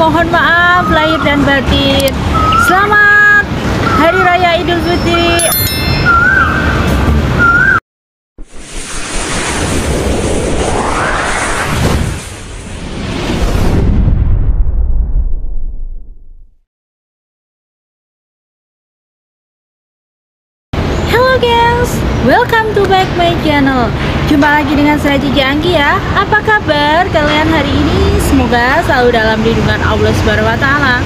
mohon maaf lahir dan batin. Selamat Hari Raya Idul Fitri. Hello guys, welcome to back my channel. Jumpa lagi dengan saya Cici Anggi ya. Apa kabar kalian hari ini? Semoga selalu dalam lindungan Allah Subhanahu wa Ta'ala.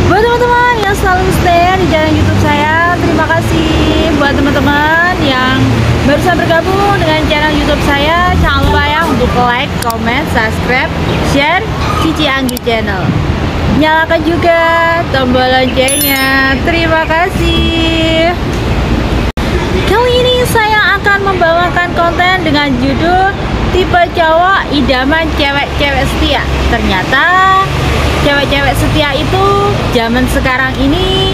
Buat teman-teman yang selalu stay di channel YouTube saya, terima kasih. Buat teman-teman yang baru saja bergabung dengan channel YouTube saya, jangan lupa ya untuk like, comment, subscribe, share Cici Anggi channel. Nyalakan juga tombol loncengnya. Terima kasih. Kali ini saya akan membawakan konten dengan judul tipe cowok idaman cewek-cewek setia. Ternyata cewek-cewek setia itu zaman sekarang ini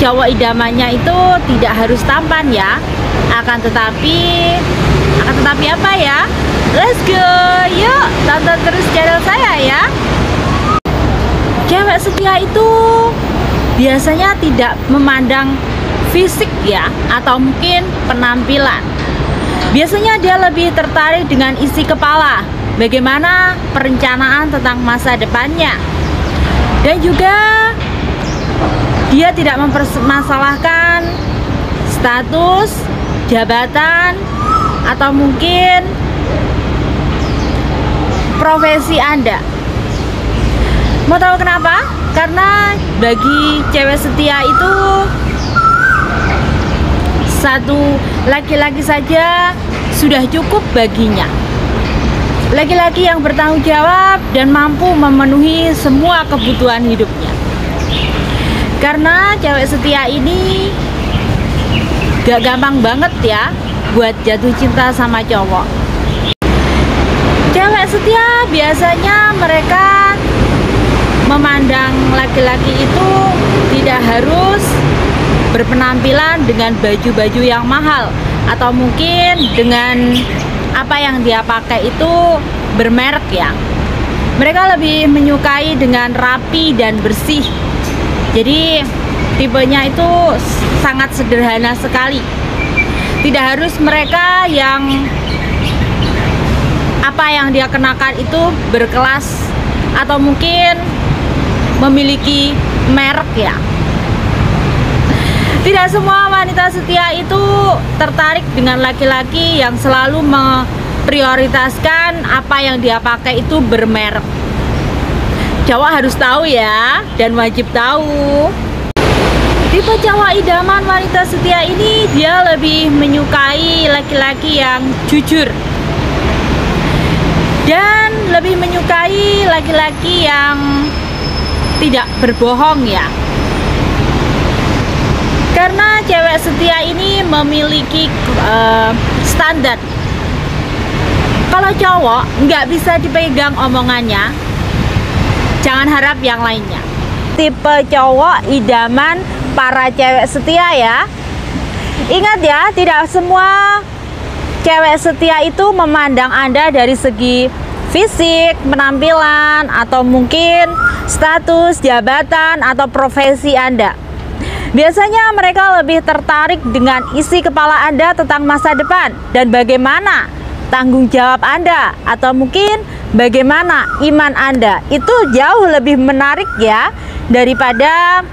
cowok idamannya itu tidak harus tampan ya. Akan tetapi apa ya? Let's go, yuk tonton terus channel saya ya. Cewek setia itu biasanya tidak memandang fisik ya, atau mungkin penampilan. Biasanya dia lebih tertarik dengan isi kepala, bagaimana perencanaan tentang masa depannya. Dan juga dia tidak mempermasalahkan status, jabatan, atau mungkin profesi Anda. Mau tahu kenapa? Karena bagi cewek setia itu satu laki-laki saja sudah cukup baginya. Laki-laki yang bertanggung jawab dan mampu memenuhi semua kebutuhan hidupnya. Karena cewek setia ini gak gampang banget ya buat jatuh cinta sama cowok. Cewek setia biasanya mereka memandang laki-laki itu tidak harus berpenampilan dengan baju-baju yang mahal, atau mungkin dengan apa yang dia pakai itu bermerek ya. Mereka lebih menyukai dengan rapi dan bersih. Jadi tipenya itu sangat sederhana sekali. Tidak harus mereka yang apa yang dia kenakan itu berkelas atau mungkin memiliki merek ya. Tidak semua wanita setia itu tertarik dengan laki-laki yang selalu memprioritaskan apa yang dia pakai itu bermerek. Cowok harus tahu ya, dan wajib tahu. Tipe cowok idaman wanita setia ini dia lebih menyukai laki-laki yang jujur. Dan lebih menyukai laki-laki yang tidak berbohong ya. Karena cewek setia ini memiliki standar. Kalau cowok nggak bisa dipegang omongannya, jangan harap yang lainnya. Tipe cowok idaman para cewek setia ya. Ingat ya, tidak semua cewek setia itu memandang Anda dari segi fisik, penampilan, atau mungkin status, jabatan, atau profesi Anda. Biasanya mereka lebih tertarik dengan isi kepala Anda tentang masa depan dan bagaimana tanggung jawab Anda, atau mungkin bagaimana iman Anda. Itu jauh lebih menarik ya daripada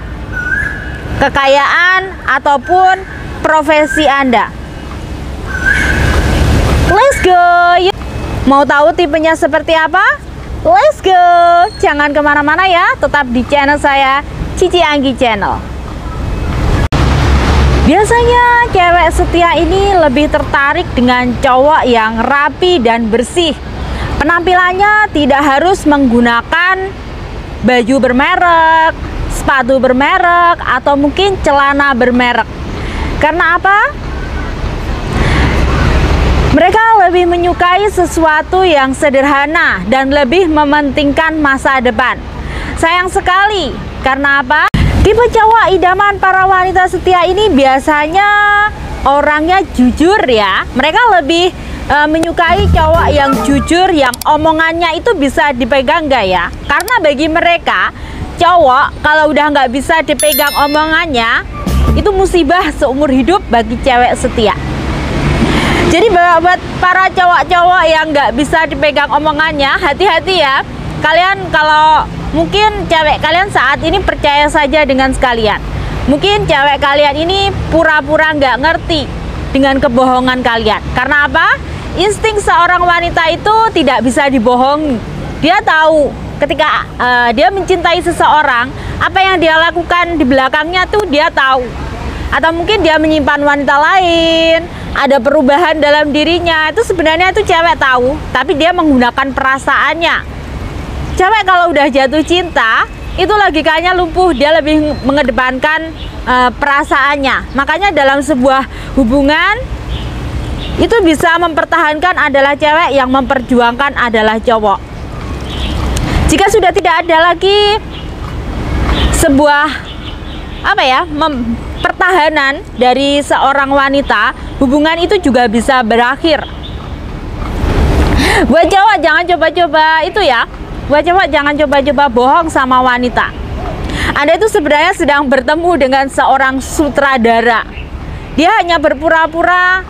kekayaan ataupun profesi Anda. Let's go. Mau tahu tipenya seperti apa? Let's go. Jangan kemana-mana ya, tetap di channel saya, Cici Anggi Channel. Biasanya cewek setia ini lebih tertarik dengan cowok yang rapi dan bersih. Penampilannya tidak harus menggunakan baju bermerek, sepatu bermerek, atau mungkin celana bermerek. Karena apa? Mereka lebih menyukai sesuatu yang sederhana dan lebih mementingkan masa depan. Sayang sekali, karena apa? Tipe cowok idaman para wanita setia ini biasanya orangnya jujur ya. Mereka lebih menyukai cowok yang jujur, yang omongannya itu bisa dipegang nggak ya? Karena bagi mereka cowok kalau udah nggak bisa dipegang omongannya itu musibah seumur hidup bagi cewek setia. Jadi buat para cowok-cowok yang nggak bisa dipegang omongannya, hati-hati ya. Kalian kalau mungkin cewek kalian saat ini percaya saja dengan sekalian. Mungkin cewek kalian ini pura-pura nggak ngerti dengan kebohongan kalian. Karena apa? Insting seorang wanita itu tidak bisa dibohongi. Dia tahu ketika dia mencintai seseorang, apa yang dia lakukan di belakangnya tuh dia tahu. Atau mungkin dia menyimpan wanita lain, ada perubahan dalam dirinya, itu sebenarnya itu cewek tahu, tapi dia menggunakan perasaannya. Cewek kalau udah jatuh cinta, itu logikanya lumpuh, dia lebih mengedepankan perasaannya. Makanya dalam sebuah hubungan itu bisa mempertahankan adalah cewek, yang memperjuangkan adalah cowok. Jika sudah tidak ada lagi sebuah pertahanan dari seorang wanita, hubungan itu juga bisa berakhir. Buat cowok jangan coba-coba itu ya. Buat cowok jangan coba-coba bohong sama wanita. Anda itu sebenarnya sedang bertemu dengan seorang sutradara. Dia hanya berpura-pura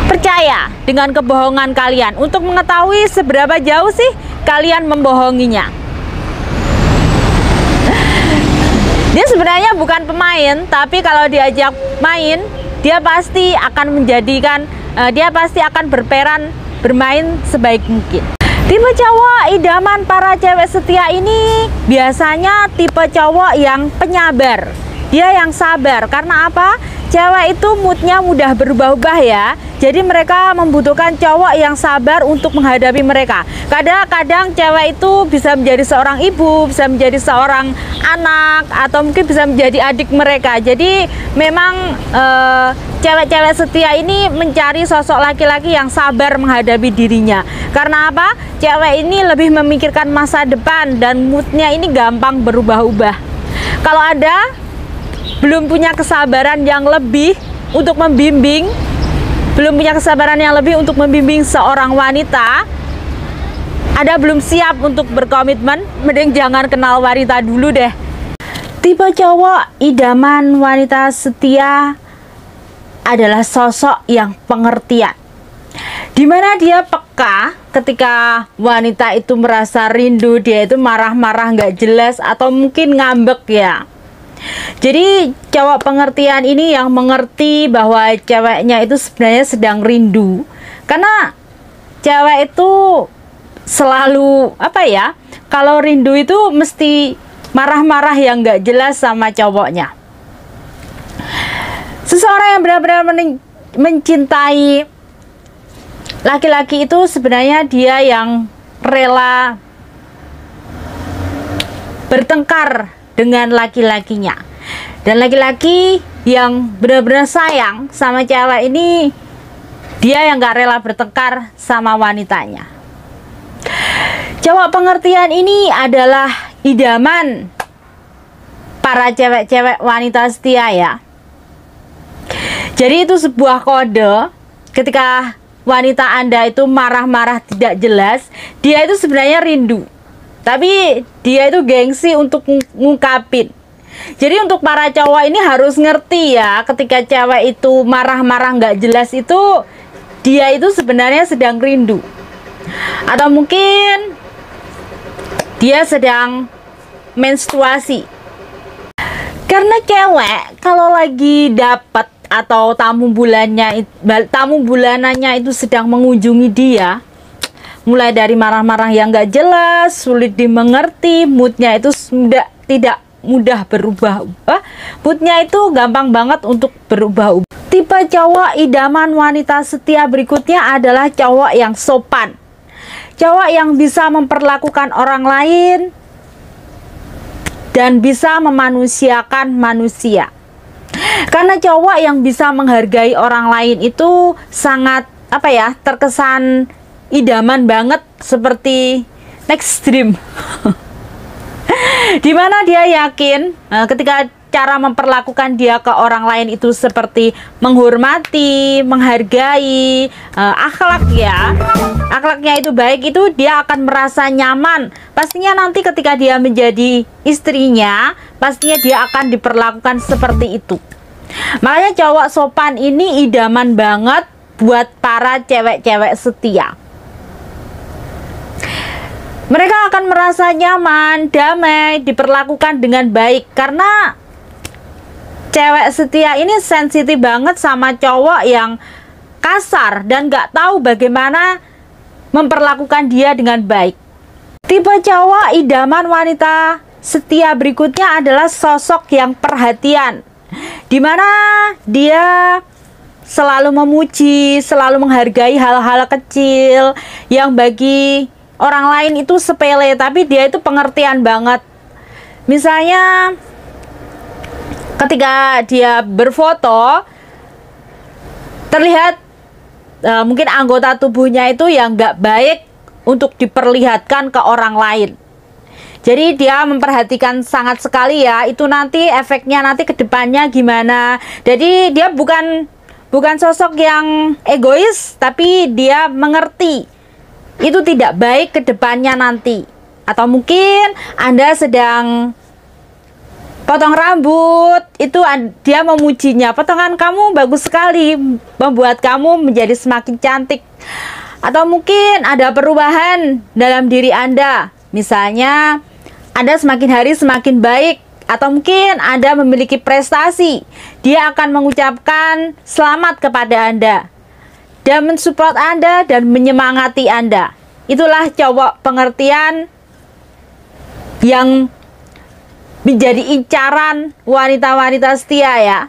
percaya dengan kebohongan kalian untuk mengetahui seberapa jauh sih kalian membohonginya. Dia sebenarnya bukan pemain, tapi kalau diajak main, dia pasti akan bermain sebaik mungkin. Tipe cowok idaman para cewek setia ini biasanya tipe cowok yang penyabar. Dia yang sabar. Karena apa? Cewek itu moodnya mudah berubah-ubah ya. Jadi mereka membutuhkan cowok yang sabar untuk menghadapi mereka. Kadang-kadang cewek itu bisa menjadi seorang ibu, bisa menjadi seorang anak, atau mungkin bisa menjadi adik mereka. Jadi memang cewek-cewek setia ini mencari sosok laki-laki yang sabar menghadapi dirinya. Karena apa? Cewek ini lebih memikirkan masa depan dan moodnya ini gampang berubah-ubah. Kalau Anda belum punya kesabaran yang lebih untuk membimbing, seorang wanita, Anda belum siap untuk berkomitmen, mending jangan kenal wanita dulu deh. Tipe cowok idaman wanita setia adalah sosok yang pengertian, dimana dia peka ketika wanita itu merasa rindu, dia itu marah-marah nggak jelas atau mungkin ngambek ya. Jadi cowok pengertian ini yang mengerti bahwa ceweknya itu sebenarnya sedang rindu. Karena cewek itu selalu kalau rindu itu mesti marah-marah yang nggak jelas sama cowoknya. Seseorang yang benar-benar mencintai laki-laki itu sebenarnya dia yang rela bertengkar dengan laki-lakinya. Dan laki-laki yang benar-benar sayang sama cewek ini, dia yang gak rela bertengkar sama wanitanya. Cowok pengertian ini adalah idaman para cewek-cewek wanita setia ya. Jadi itu sebuah kode ketika wanita Anda itu marah-marah tidak jelas, dia itu sebenarnya rindu, tapi dia itu gengsi untuk ngungkapin. Jadi untuk para cowok ini harus ngerti ya, ketika cewek itu marah-marah nggak jelas itu, dia itu sebenarnya sedang rindu. Atau mungkin dia sedang menstruasi. Karena cewek kalau lagi dapat atau tamu bulanannya itu sedang mengunjungi dia, mulai dari marah-marah yang gak jelas, sulit dimengerti, moodnya itu tidak mudah berubah-ubah, moodnya itu gampang banget untuk berubah-ubah. Tipe cowok idaman wanita setia berikutnya adalah cowok yang sopan, cowok yang bisa memperlakukan orang lain dan bisa memanusiakan manusia. Karena cowok yang bisa menghargai orang lain itu sangat terkesan idaman banget, seperti next dream. Dimana dia yakin ketika cara memperlakukan dia ke orang lain itu seperti menghormati, menghargai, akhlak ya. Akhlaknya itu baik, itu dia akan merasa nyaman. Pastinya nanti ketika dia menjadi istrinya, pastinya dia akan diperlakukan seperti itu. Makanya cowok sopan ini idaman banget buat para cewek-cewek setia. Mereka akan merasa nyaman, damai, diperlakukan dengan baik. Karena cewek setia ini sensitif banget sama cowok yang kasar dan gak tahu bagaimana memperlakukan dia dengan baik. Tipe cowok idaman wanita setia berikutnya adalah sosok yang perhatian, dimana dia selalu memuji, selalu menghargai hal-hal kecil yang bagi orang lain itu sepele, tapi dia itu pengertian banget. Misalnya ketika dia berfoto, terlihat mungkin anggota tubuhnya itu yang gak baik untuk diperlihatkan ke orang lain. Jadi dia memperhatikan sangat sekali ya, itu nanti efeknya nanti ke depannya gimana. Jadi dia bukan sosok yang egois, tapi dia mengerti itu tidak baik ke depannya nanti. Atau mungkin Anda sedang potong rambut, itu dia memujinya, potongan kamu bagus sekali, membuat kamu menjadi semakin cantik. Atau mungkin ada perubahan dalam diri Anda, misalnya Anda semakin hari semakin baik, atau mungkin Anda memiliki prestasi, dia akan mengucapkan selamat kepada Anda dan mensupport Anda dan menyemangati Anda. Itulah cowok pengertian yang menjadi incaran wanita-wanita setia ya.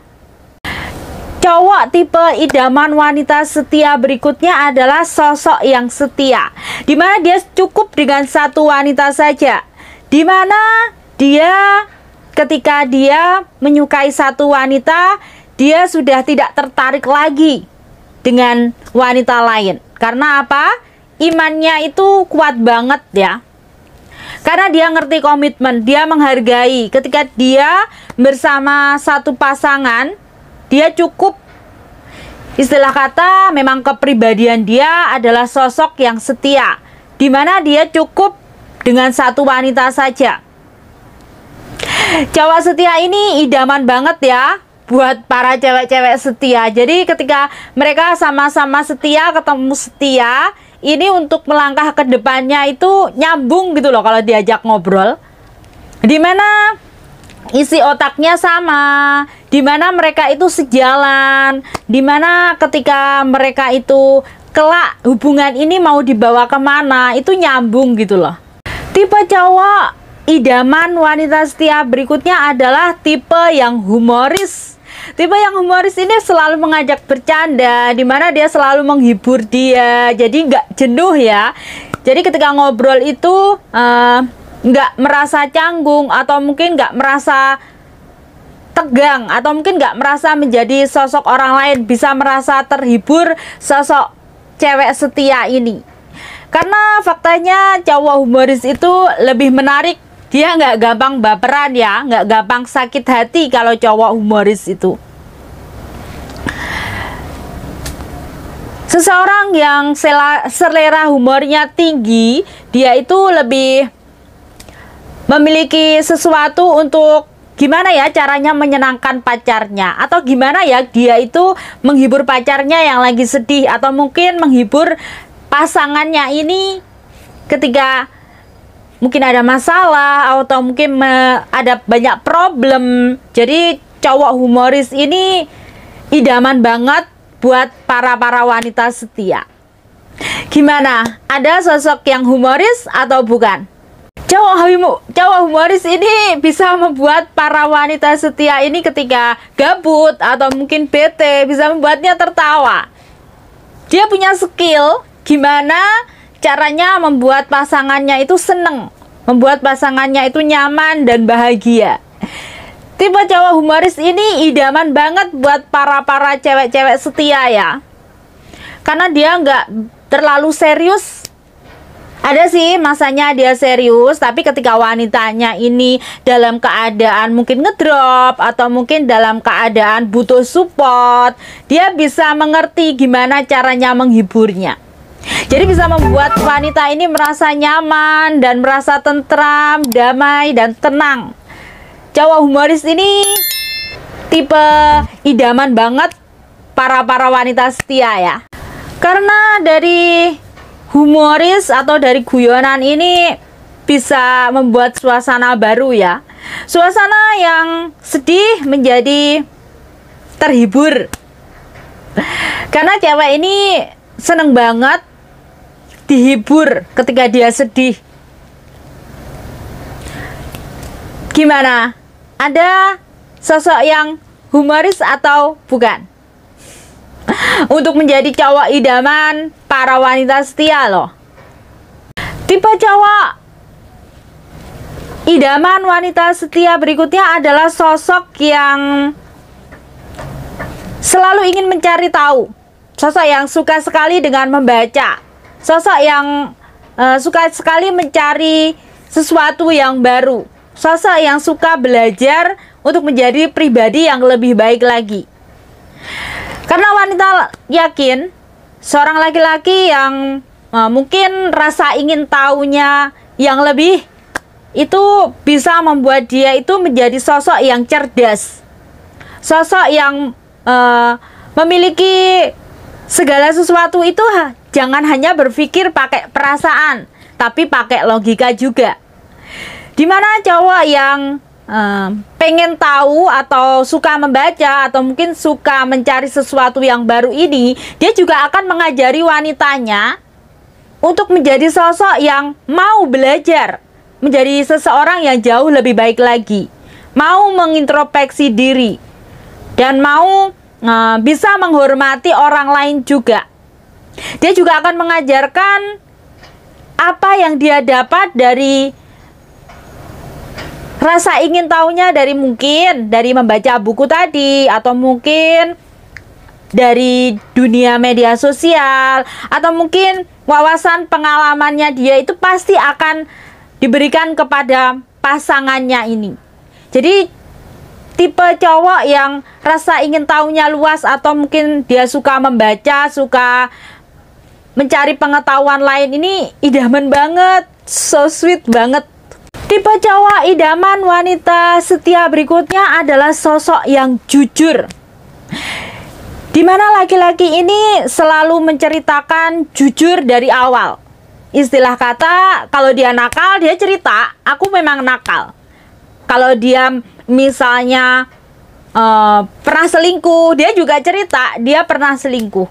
Cowok tipe idaman wanita setia berikutnya adalah sosok yang setia, dimana dia cukup dengan satu wanita saja, dimana dia ketika dia menyukai satu wanita, dia sudah tidak tertarik lagi dengan wanita lain. Karena apa? Imannya itu kuat banget ya. Karena dia ngerti komitmen, dia menghargai. Ketika dia bersama satu pasangan, dia cukup, istilah kata, memang kepribadian dia adalah sosok yang setia, dimana dia cukup dengan satu wanita saja. Cowok setia ini idaman banget ya buat para cewek-cewek setia. Jadi ketika mereka sama-sama setia, ketemu setia, ini untuk melangkah ke depannya itu nyambung gitu loh kalau diajak ngobrol. Dimana isi otaknya sama, dimana mereka itu sejalan, dimana ketika mereka itu kelak hubungan ini mau dibawa kemana, itu nyambung gitu loh. Tipe cowok idaman wanita setia berikutnya adalah tipe yang humoris. Tipe yang humoris ini selalu mengajak bercanda, dimana dia selalu menghibur dia, jadi nggak jenuh ya. Jadi ketika ngobrol itu nggak merasa canggung, atau mungkin nggak merasa tegang, atau mungkin nggak merasa menjadi sosok orang lain, bisa merasa terhibur sosok cewek setia ini. Karena faktanya cowok humoris itu lebih menarik. Dia nggak gampang baperan ya, nggak gampang sakit hati kalau cowok humoris itu. Seseorang yang selera humornya tinggi, dia itu lebih memiliki sesuatu untuk gimana ya caranya menyenangkan pacarnya, atau gimana ya dia itu menghibur pacarnya yang lagi sedih, atau mungkin menghibur pasangannya ini ketika mungkin ada masalah, atau mungkin ada banyak problem. Jadi cowok humoris ini idaman banget buat para wanita setia. Gimana? Ada sosok yang humoris atau bukan? Cowok humoris ini bisa membuat para wanita setia ini ketika gabut atau mungkin bete, bisa membuatnya tertawa. Dia punya skill gimana caranya membuat pasangannya itu seneng, membuat pasangannya itu nyaman dan bahagia. Tipe cowok humoris ini idaman banget buat para cewek-cewek setia ya. Karena dia nggak terlalu serius, Ada sih masanya dia serius, tapi ketika wanitanya ini dalam keadaan mungkin ngedrop atau mungkin dalam keadaan butuh support, dia bisa mengerti gimana caranya menghiburnya. Jadi bisa membuat wanita ini merasa nyaman dan merasa tentram, damai, dan tenang. Cowok humoris ini tipe idaman banget para wanita setia ya. Karena dari humoris atau dari guyonan ini bisa membuat suasana baru ya. Suasana yang sedih menjadi terhibur. Karena cewek ini seneng banget dihibur ketika dia sedih. Gimana? Ada sosok yang humoris atau bukan? Untuk menjadi cowok idaman para wanita setia loh. Tipe cowok idaman wanita setia berikutnya adalah sosok yang selalu ingin mencari tahu. Sosok yang suka sekali dengan membaca. Sosok yang suka sekali mencari sesuatu yang baru. Sosok yang suka belajar untuk menjadi pribadi yang lebih baik lagi. Karena wanita yakin seorang laki-laki yang mungkin rasa ingin tahunya yang lebih itu bisa membuat dia itu menjadi sosok yang cerdas, sosok yang memiliki segala sesuatu itu jangan hanya berpikir pakai perasaan, tapi pakai logika juga. Dimana cowok yang pengen tahu atau suka membaca atau mungkin suka mencari sesuatu yang baru ini, dia juga akan mengajari wanitanya untuk menjadi sosok yang mau belajar, menjadi seseorang yang jauh lebih baik lagi, mau mengintrospeksi diri, dan mau bisa menghormati orang lain juga. Dia juga akan mengajarkan apa yang dia dapat dari rasa ingin tahunya dari membaca buku tadi, atau mungkin dari dunia media sosial, atau mungkin wawasan pengalamannya dia itu pasti akan diberikan kepada pasangannya ini. Jadi tipe cowok yang rasa ingin tahunya luas, atau mungkin dia suka membaca, suka mencari pengetahuan lain, ini idaman banget, so sweet banget. Tipe cowok idaman wanita setia berikutnya adalah sosok yang jujur. Dimana laki-laki ini selalu menceritakan jujur dari awal. Istilah kata, kalau dia nakal, dia cerita, aku memang nakal. Kalau dia misalnya pernah selingkuh, dia juga cerita, dia pernah selingkuh.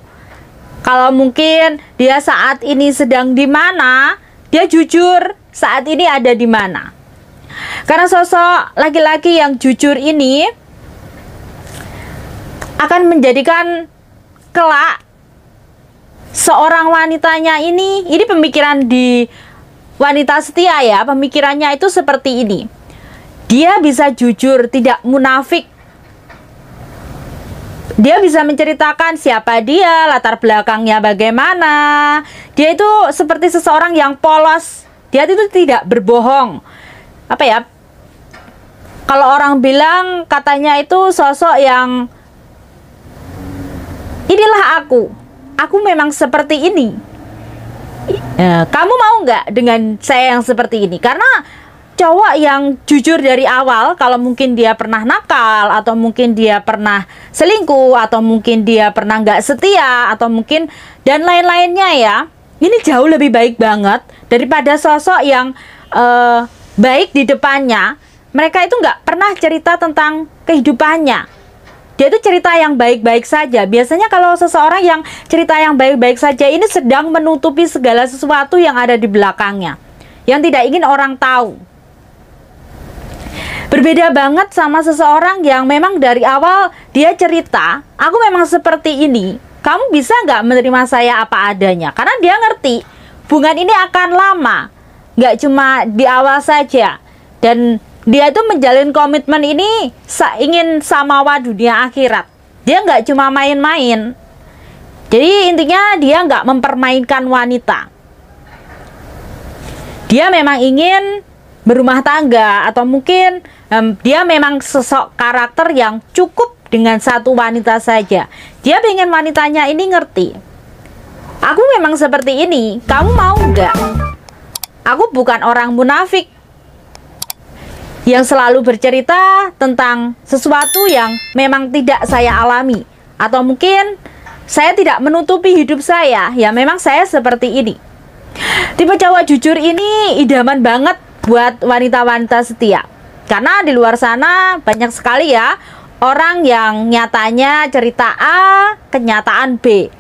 Kalau mungkin dia saat ini sedang di mana, dia jujur saat ini ada di mana. Karena sosok laki-laki yang jujur ini akan menjadikan kelak seorang wanitanya ini pemikiran di wanita setia ya, pemikirannya itu seperti ini. Dia bisa jujur, tidak munafik. Dia bisa menceritakan siapa dia, latar belakangnya bagaimana. Dia itu seperti seseorang yang polos. Dia itu tidak berbohong. Apa ya? Kalau orang bilang, katanya itu sosok yang inilah aku. Aku memang seperti ini. Kamu mau nggak dengan saya yang seperti ini? Karena cowok yang jujur dari awal, kalau mungkin dia pernah nakal, atau mungkin dia pernah selingkuh, atau mungkin dia pernah nggak setia, atau mungkin dan lain-lainnya ya, ini jauh lebih baik banget daripada sosok yang baik di depannya. Mereka itu nggak pernah cerita tentang kehidupannya. Dia itu cerita yang baik-baik saja. Biasanya kalau seseorang yang cerita yang baik-baik saja ini sedang menutupi segala sesuatu yang ada di belakangnya, yang tidak ingin orang tahu. Berbeda banget sama seseorang yang memang dari awal dia cerita, aku memang seperti ini, kamu bisa nggak menerima saya apa adanya? Karena dia ngerti hubungan ini akan lama, nggak cuma di awal saja. Dan dia itu menjalin komitmen ini ingin samawa dunia akhirat. Dia nggak cuma main-main. Jadi intinya dia nggak mempermainkan wanita. dia memang ingin berumah tangga, atau mungkin dia memang sosok karakter yang cukup dengan satu wanita saja. Dia pengen wanitanya ini ngerti, aku memang seperti ini, kamu mau nggak? Aku bukan orang munafik yang selalu bercerita tentang sesuatu yang memang tidak saya alami, atau mungkin saya tidak menutupi hidup saya, ya memang saya seperti ini. Tipe cowok jujur ini idaman banget buat wanita-wanita setia, karena di luar sana banyak sekali ya orang yang nyatanya cerita A, kenyataan B,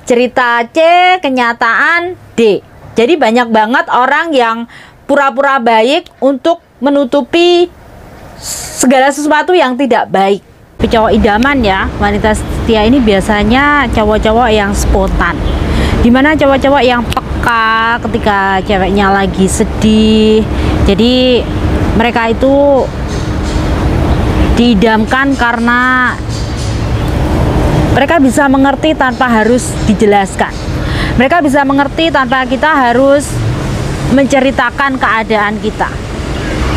cerita C, kenyataan D. Jadi banyak banget orang yang pura-pura baik untuk menutupi segala sesuatu yang tidak baik. Cowok idaman ya, wanita setia ini biasanya cowok-cowok yang spontan, dimana cowok-cowok yang peka ketika ceweknya lagi sedih. Jadi mereka itu diidamkan karena mereka bisa mengerti tanpa harus dijelaskan. Mereka bisa mengerti tanpa kita harus menceritakan keadaan kita.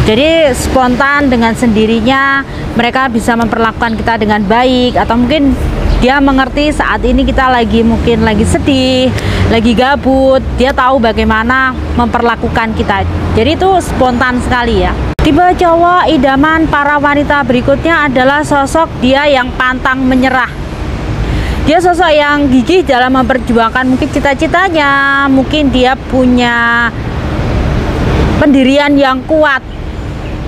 Jadi spontan dengan sendirinya mereka bisa memperlakukan kita dengan baik, atau mungkin dia mengerti saat ini kita mungkin lagi sedih, lagi gabut, dia tahu bagaimana memperlakukan kita. Jadi itu spontan sekali ya. Tipe cowok idaman para wanita berikutnya adalah sosok dia yang pantang menyerah. Dia sosok yang gigih dalam memperjuangkan mungkin cita-citanya, mungkin dia punya pendirian yang kuat.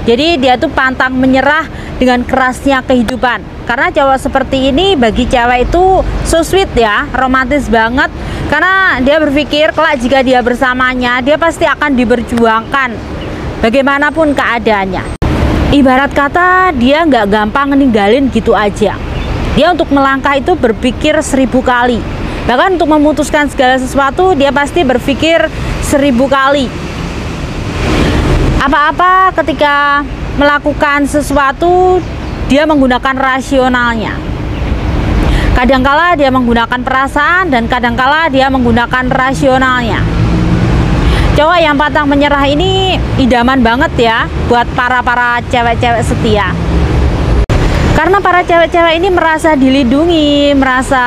Jadi dia tuh pantang menyerah dengan kerasnya kehidupan. Karena cowok seperti ini bagi cewek itu so sweet ya, romantis banget. Karena dia berpikir kelak jika dia bersamanya, dia pasti akan diperjuangkan bagaimanapun keadaannya. Ibarat kata dia nggak gampang ninggalin gitu aja. Dia untuk melangkah itu berpikir 1000 kali. Bahkan untuk memutuskan segala sesuatu dia pasti berpikir 1000 kali. Apa-apa ketika melakukan sesuatu dia menggunakan rasionalnya. Kadangkala dia menggunakan perasaan dan kadangkala dia menggunakan rasionalnya. Cowok yang pantang menyerah ini idaman banget ya buat para cewek-cewek setia. Karena para cewek-cewek ini merasa dilindungi, merasa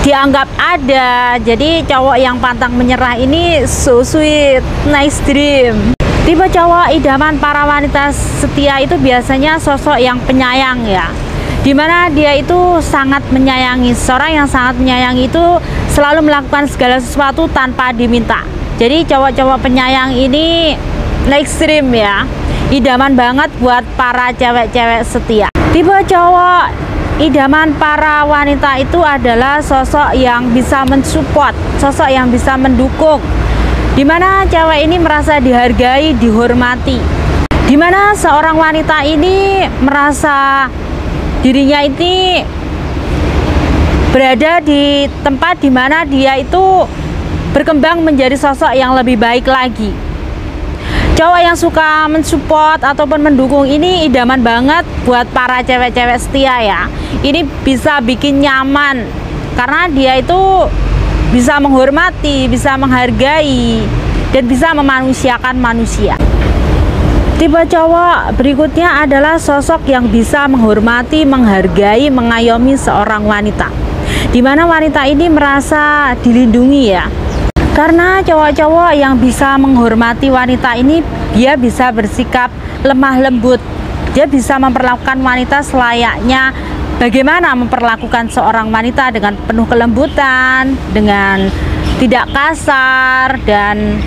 dianggap ada. Jadi cowok yang pantang menyerah ini so sweet, nice dream. Tipe cowok idaman para wanita setia itu biasanya sosok yang penyayang ya, dimana dia itu sangat menyayangi. Seorang yang sangat menyayangi itu selalu melakukan segala sesuatu tanpa diminta. Jadi cowok-cowok penyayang ini ekstrim ya, idaman banget buat para cewek-cewek setia. Tipe cowok idaman para wanita itu adalah sosok yang bisa mensupport, sosok yang bisa mendukung, dimana cewek ini merasa dihargai, dihormati, dimana seorang wanita ini merasa dirinya ini berada di tempat dimana dia itu berkembang menjadi sosok yang lebih baik lagi. Cowok yang suka mensupport ataupun mendukung ini idaman banget buat para cewek-cewek setia ya. Ini bisa bikin nyaman karena dia itu bisa menghormati, bisa menghargai, dan bisa memanusiakan manusia. Tipe cowok berikutnya adalah sosok yang bisa menghormati, menghargai, mengayomi seorang wanita, dimana wanita ini merasa dilindungi ya. Karena cowok-cowok yang bisa menghormati wanita ini, dia bisa bersikap lemah lembut. Dia bisa memperlakukan wanita selayaknya bagaimana memperlakukan seorang wanita, dengan penuh kelembutan, dengan tidak kasar, dan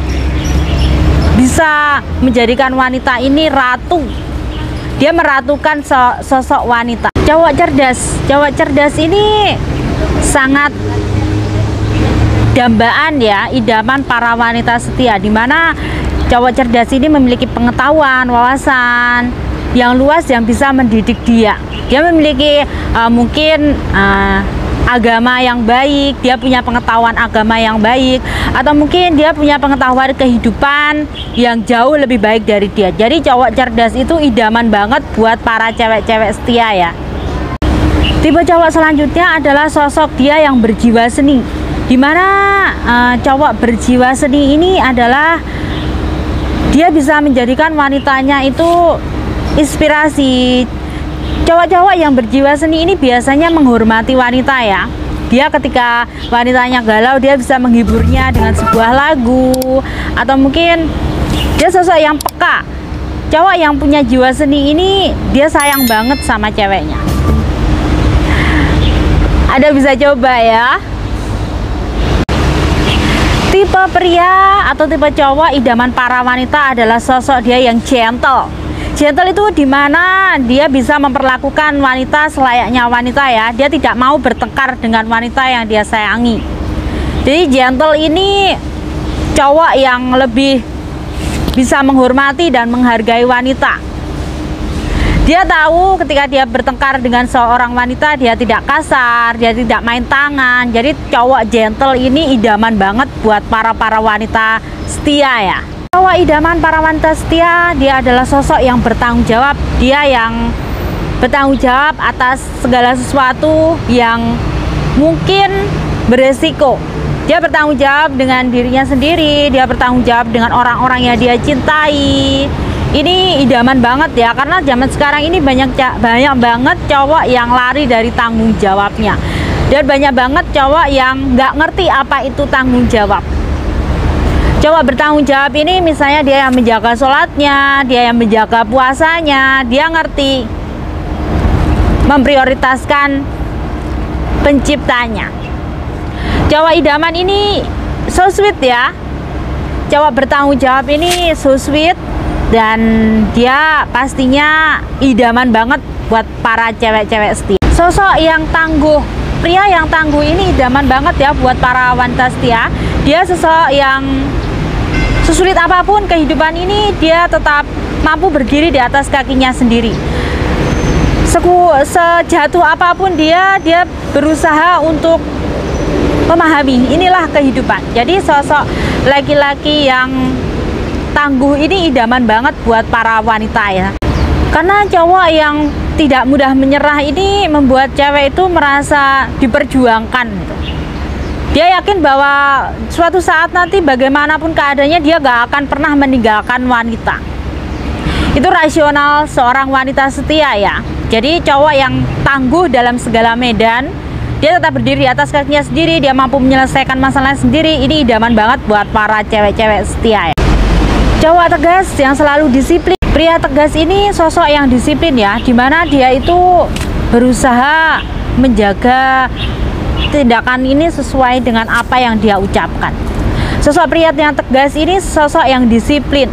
bisa menjadikan wanita ini ratu. Dia meratukan sosok wanita. Cowok cerdas ini sangat dambaan ya, idaman para wanita setia, dimana cowok cerdas ini memiliki pengetahuan, wawasan yang luas yang bisa mendidik dia. Dia memiliki mungkin agama yang baik, dia punya pengetahuan agama yang baik, atau mungkin dia punya pengetahuan kehidupan yang jauh lebih baik dari dia. Jadi cowok cerdas itu idaman banget buat para cewek-cewek setia ya. Tipe cowok selanjutnya adalah sosok dia yang berjiwa seni. Dimana cowok berjiwa seni ini adalah dia bisa menjadikan wanitanya itu inspirasi. Cowok-cowok yang berjiwa seni ini biasanya menghormati wanita ya. Dia ketika wanitanya galau, dia bisa menghiburnya dengan sebuah lagu, atau mungkin dia sosok yang peka. Cowok yang punya jiwa seni ini dia sayang banget sama ceweknya. Ada bisa coba ya. Tipe pria atau tipe cowok idaman para wanita adalah sosok dia yang gentle. Gentle itu dimana dia bisa memperlakukan wanita selayaknya wanita ya. Dia tidak mau bertengkar dengan wanita yang dia sayangi. Jadi gentle ini cowok yang lebih bisa menghormati dan menghargai wanita. Dia tahu ketika dia bertengkar dengan seorang wanita, dia tidak kasar, dia tidak main tangan. Jadi cowok gentle ini idaman banget buat para wanita setia ya. Cowok idaman para wanita setia, dia adalah sosok yang bertanggung jawab. Dia yang bertanggung jawab atas segala sesuatu yang mungkin beresiko. Dia bertanggung jawab dengan dirinya sendiri, dia bertanggung jawab dengan orang-orang yang dia cintai. Ini idaman banget ya, karena zaman sekarang ini banyak banget cowok yang lari dari tanggung jawabnya, dan banyak banget cowok yang nggak ngerti apa itu tanggung jawab. Cowok bertanggung jawab ini misalnya dia yang menjaga sholatnya, dia yang menjaga puasanya, dia ngerti memprioritaskan penciptanya. Cowok idaman ini so sweet ya. Cowok bertanggung jawab ini so sweet, dan dia pastinya idaman banget buat para cewek-cewek setia. Sosok yang tangguh, pria yang tangguh ini idaman banget ya buat para wanita setia. Dia sosok yang sesulit apapun kehidupan ini, dia tetap mampu berdiri di atas kakinya sendiri. Sejatuh apapun dia berusaha untuk memahami, inilah kehidupan. Jadi sosok laki-laki yang tangguh ini idaman banget buat para wanita ya. Karena cowok yang tidak mudah menyerah ini membuat cewek itu merasa diperjuangkan gitu. Dia yakin bahwa suatu saat nanti bagaimanapun keadaannya dia gak akan pernah meninggalkan wanita. Itu rasional seorang wanita setia ya. Jadi cowok yang tangguh dalam segala medan, dia tetap berdiri di atas kakinya sendiri, dia mampu menyelesaikan masalah sendiri. Ini idaman banget buat para cewek-cewek setia ya. Cowok tegas yang selalu disiplin. Pria tegas ini sosok yang disiplin ya, dimana dia itu berusaha menjaga tindakan ini sesuai dengan apa yang dia ucapkan. Sosok pria yang tegas ini sosok yang disiplin,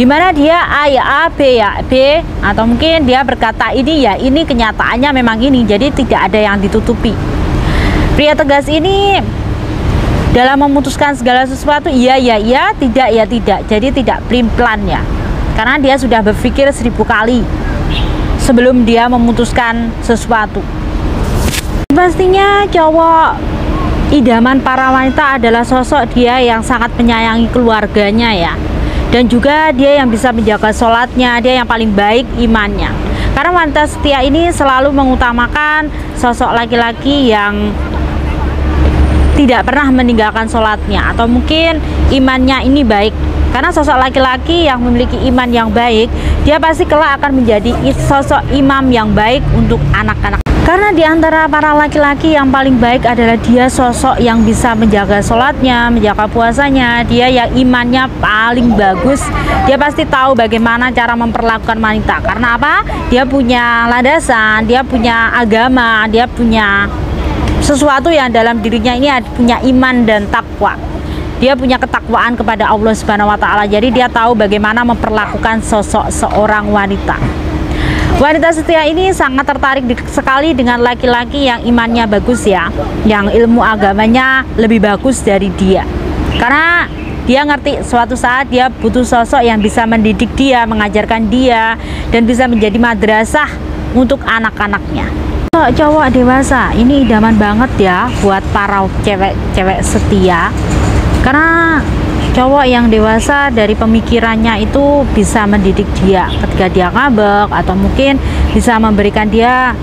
dimana dia A ya A, B ya B, atau mungkin dia berkata ini ya ini, kenyataannya memang ini, jadi tidak ada yang ditutupi. Pria tegas ini dalam memutuskan segala sesuatu iya ya iya, tidak ya tidak, jadi tidak plan ya, karena dia sudah berpikir 1000 kali sebelum dia memutuskan sesuatu. Pastinya cowok idaman para wanita adalah sosok dia yang sangat menyayangi keluarganya ya, dan juga dia yang bisa menjaga sholatnya, dia yang paling baik imannya. Karena wanita setia ini selalu mengutamakan sosok laki-laki yang tidak pernah meninggalkan sholatnya, atau mungkin imannya ini baik. Karena sosok laki-laki yang memiliki iman yang baik, dia pasti kelak akan menjadi sosok imam yang baik untuk anak-anak. Karena di antara para laki-laki yang paling baik adalah dia sosok yang bisa menjaga sholatnya, menjaga puasanya, dia yang imannya paling bagus. Dia pasti tahu bagaimana cara memperlakukan wanita. Karena apa? Dia punya landasan, dia punya agama, dia punya sesuatu yang dalam dirinya ini punya iman dan takwa. Dia punya ketakwaan kepada Allah Subhanahu wa Ta'ala. Jadi dia tahu bagaimana memperlakukan sosok seorang wanita. Wanita setia ini sangat tertarik sekali dengan laki-laki yang imannya bagus ya, yang ilmu agamanya lebih bagus dari dia. Karena dia ngerti suatu saat dia butuh sosok yang bisa mendidik dia, mengajarkan dia, dan bisa menjadi madrasah untuk anak-anaknya. Cowok dewasa ini idaman banget ya buat para cewek-cewek setia, karena cowok yang dewasa dari pemikirannya itu bisa mendidik dia ketika dia ngambek, atau mungkin bisa memberikan dia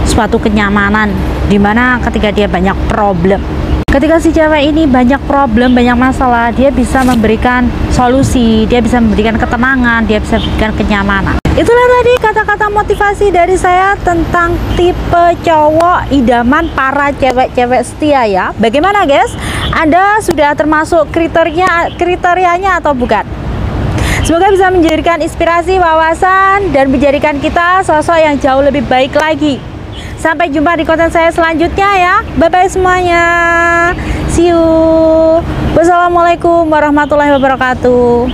suatu kenyamanan, dimana ketika dia banyak problem, ketika si cewek ini banyak problem, banyak masalah, dia bisa memberikan solusi, dia bisa memberikan ketenangan, dia bisa memberikan kenyamanan. Itulah tadi kata-kata motivasi dari saya tentang tipe cowok idaman para cewek-cewek setia ya. Bagaimana guys? Anda sudah termasuk kriterianya atau bukan? Semoga bisa menjadikan inspirasi, wawasan, dan menjadikan kita sosok yang jauh lebih baik lagi. Sampai jumpa di konten saya selanjutnya ya. Bye-bye semuanya. See you. Wassalamualaikum warahmatullahi wabarakatuh.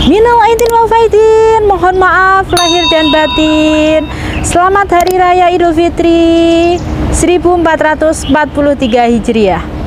Minal aidin wal faidin, mohon maaf lahir dan batin. Selamat Hari Raya Idul Fitri 1443 Hijriah.